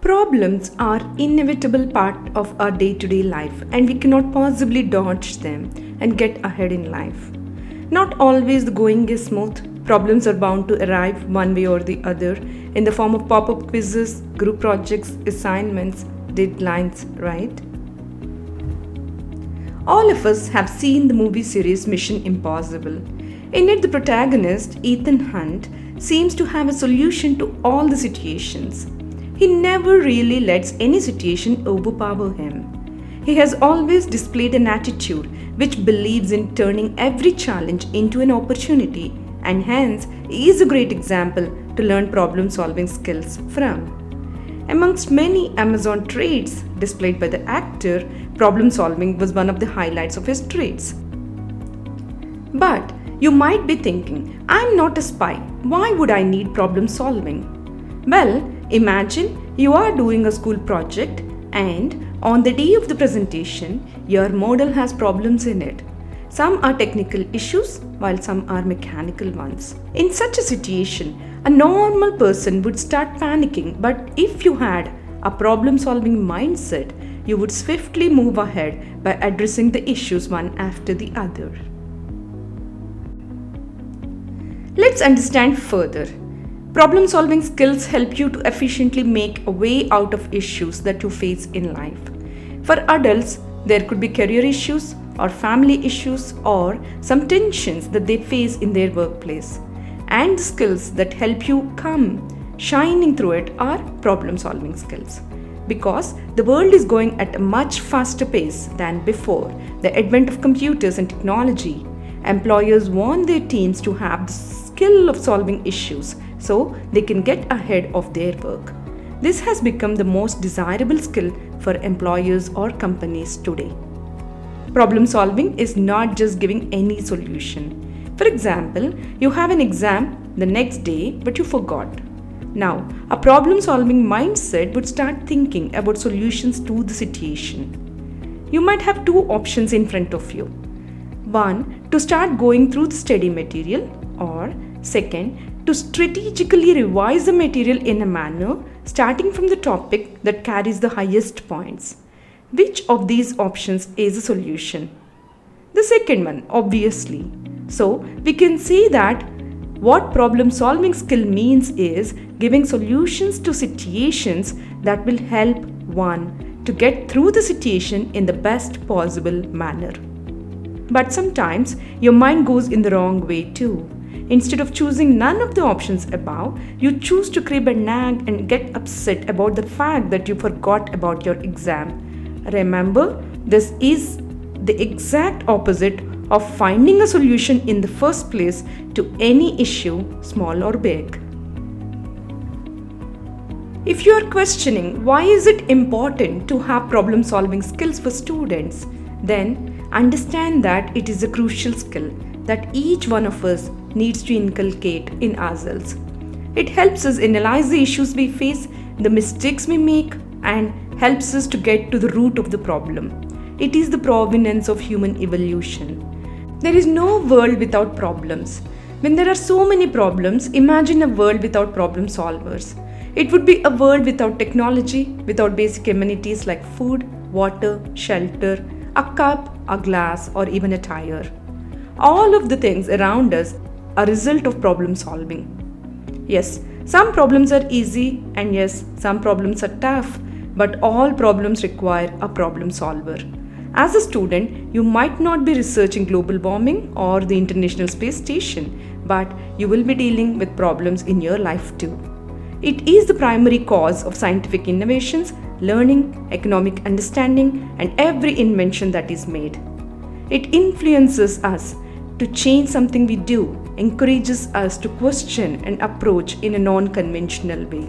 Problems are inevitable part of our day-to-day life and we cannot possibly dodge them and get ahead in life. Not always the going is smooth. Problems are bound to arrive one way or the other in the form of pop-up quizzes, group projects, assignments, deadlines, right? All of us have seen the movie series Mission Impossible. In it, the protagonist, Ethan Hunt, seems to have a solution to all the situations. He never really lets any situation overpower him. He has always displayed an attitude which believes in turning every challenge into an opportunity, and hence he is a great example to learn problem solving skills from. Amongst many Amazon traits displayed by the actor, problem solving was one of the highlights of his traits. But you might be thinking, I'm not a spy. Why would I need problem solving? Well, imagine you are doing a school project and on the day of the presentation, your model has problems in it. Some are technical issues while some are mechanical ones. In such a situation, a normal person would start panicking, but if you had a problem-solving mindset, you would swiftly move ahead by addressing the issues one after the other. Let's understand further. Problem solving skills help you to efficiently make a way out of issues that you face in life. For adults, there could be career issues or family issues or some tensions that they face in their workplace. And the skills that help you come shining through it are problem solving skills. Because the world is going at a much faster pace than before the advent of computers and technology, employers want their teams to have the skill of solving issues so they can get ahead of their work. This has become the most desirable skill for employers or companies today. Problem solving is not just giving any solution. For example, you have an exam the next day but you forgot. Now, a problem solving mindset would start thinking about solutions to the situation. You might have two options in front of you. One, to start going through the study material, or second, to strategically revise the material in a manner starting from the topic that carries the highest points. Which of these options is a solution? The second one, obviously. So, we can say that what problem solving skill means is giving solutions to situations that will help one to get through the situation in the best possible manner. But sometimes your mind goes in the wrong way too. Instead of choosing none of the options above, you choose to crib and nag and get upset about the fact that you forgot about your exam. Remember, this is the exact opposite of finding a solution in the first place to any issue, small or big. If you are questioning why is it important to have problem solving skills for students, then understand that it is a crucial skill that each one of us needs to inculcate in ourselves. It helps us analyze the issues we face, the mistakes we make, and helps us to get to the root of the problem. It is the provenance of human evolution. There is no world without problems. When there are so many problems, imagine a world without problem solvers. It would be a world without technology, without basic amenities like food, water, shelter, a cup, a glass, or even a tire. All of the things around us are a result of problem solving. Yes, some problems are easy and yes, some problems are tough, but all problems require a problem solver. As a student, you might not be researching global warming or the International Space Station, but you will be dealing with problems in your life too. It is the primary cause of scientific innovations, learning, economic understanding, and every invention that is made. It influences us to change something we do, encourages us to question and approach in a non-conventional way.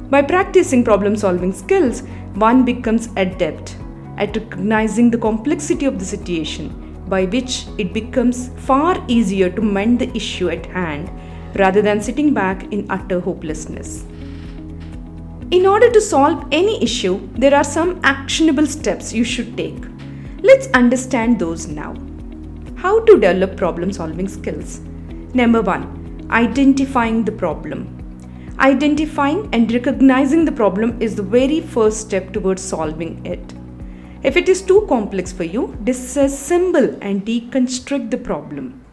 By practicing problem-solving skills, one becomes adept at recognizing the complexity of the situation, by which it becomes far easier to mend the issue at hand rather than sitting back in utter hopelessness. In order to solve any issue, there are some actionable steps you should take. Let's understand those now. How to develop problem solving skills? Number 1, identifying the problem. Identifying and recognizing the problem is the very first step towards solving it. If it is too complex for you, disassemble and deconstruct the problem.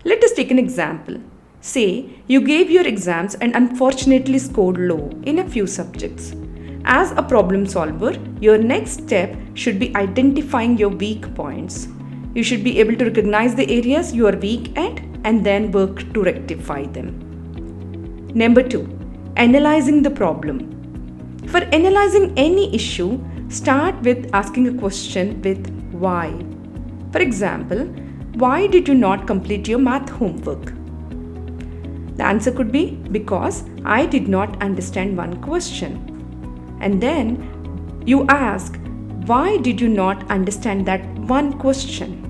Let us take an example. Say you gave your exams and unfortunately scored low in a few subjects. As a problem solver, your next step should be identifying your weak points. You should be able to recognize the areas you are weak at and then work to rectify them. Number 2, analyzing the problem. For analyzing any issue, start with asking a question with why. For example, why did you not complete your math homework? The answer could be because I did not understand one question. And then you ask, why did you not understand that one question?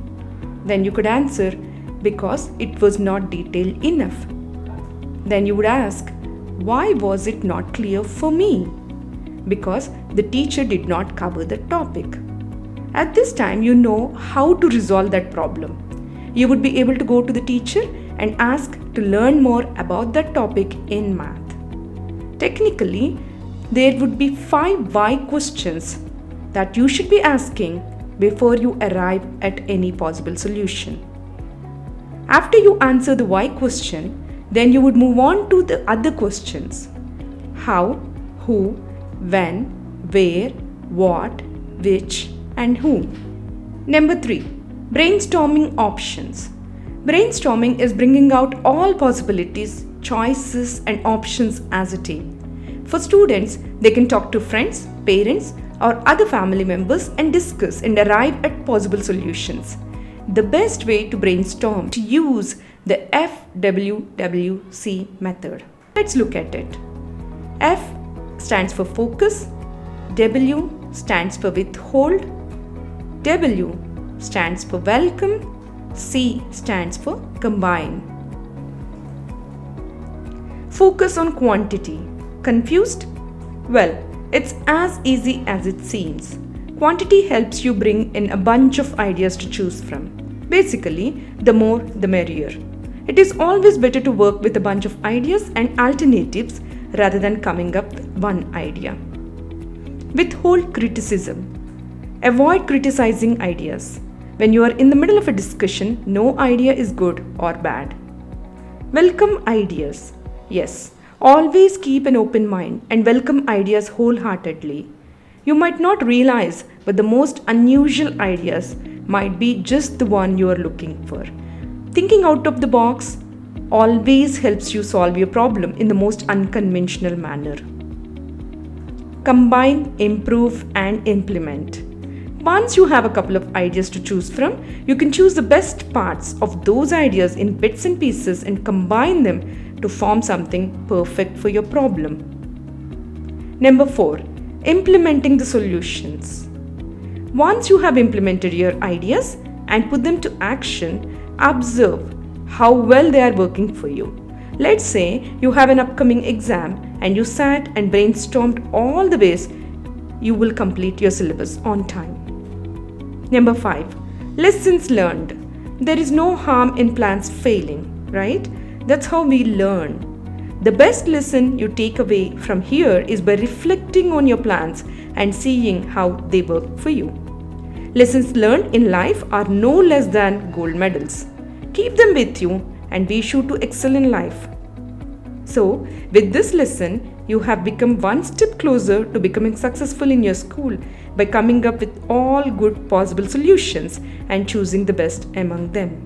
Then you could answer, because it was not detailed enough. Then you would ask, why was it not clear for me? Because the teacher did not cover the topic. At this time, you know how to resolve that problem. You would be able to go to the teacher and ask to learn more about that topic in math. Technically, there would be 5 why questions that you should be asking before you arrive at any possible solution. After you answer the why question, then you would move on to the other questions. How, who, when, where, what, which, and whom. Number 3, brainstorming options. Brainstorming is bringing out all possibilities, choices, and options as a team. For students, they can talk to friends, parents, or other family members and discuss and arrive at possible solutions. The best way to brainstorm is to use the FWWC method. Let's look at it. F stands for focus, W stands for withhold, W stands for welcome, C stands for combine. Focus on quantity. Confused? Well, it's as easy as it seems. Quantity helps you bring in a bunch of ideas to choose from. Basically, the more the merrier. It is always better to work with a bunch of ideas and alternatives rather than coming up with one idea. Withhold criticism. Avoid criticizing ideas. When you are in the middle of a discussion, no idea is good or bad. Welcome ideas. Yes, always keep an open mind and welcome ideas wholeheartedly. You might not realize, but the most unusual ideas might be just the one you are looking for. Thinking out of the box always helps you solve your problem in the most unconventional manner. Combine, improve, and implement. Once you have a couple of ideas to choose from, you can choose the best parts of those ideas in bits and pieces and combine them to form something perfect for your problem. Number 4, implementing the solutions. Once you have implemented your ideas and put them to action, observe how well they are working for you. Let's say you have an upcoming exam and you sat and brainstormed all the ways you will complete your syllabus on time. Number 5, lessons learned. There is no harm in plans failing, right? That's how we learn. The best lesson you take away from here is by reflecting on your plans and seeing how they work for you. Lessons learned in life are no less than gold medals. Keep them with you and be sure to excel in life. So, with this lesson, you have become one step closer to becoming successful in your school by coming up with all good possible solutions and choosing the best among them.